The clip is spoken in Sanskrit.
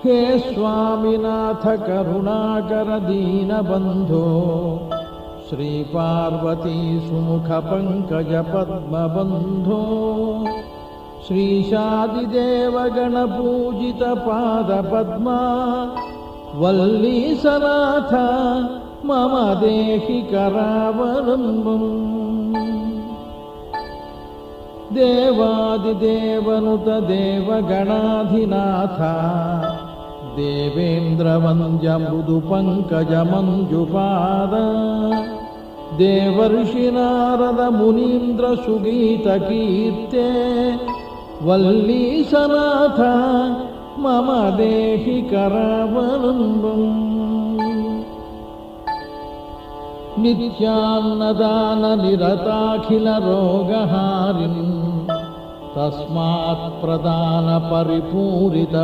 हे स्वामिनाथ करुणाकर दीनबन्धो श्रीपार्वती सुमुख पंकज पद्मबन्धो श्रीशादिदेव गणपूजित पादपद्मा वल्लीसनाथ मम देहि करावलम्बम् देवादिदेवनुत देवगणाधिनाथ देवेन्द्रवन्द्य मृदुपङ्कजमञ्जुपाद देवर्षिनारद मुनीन्द्र सुगीतकीर्ते वल्लीसनाथ मम देहि करावलम्बम् नित्यान्नदान निरताखिल रोगहारिन् तस्मात् प्रदान परिपूरित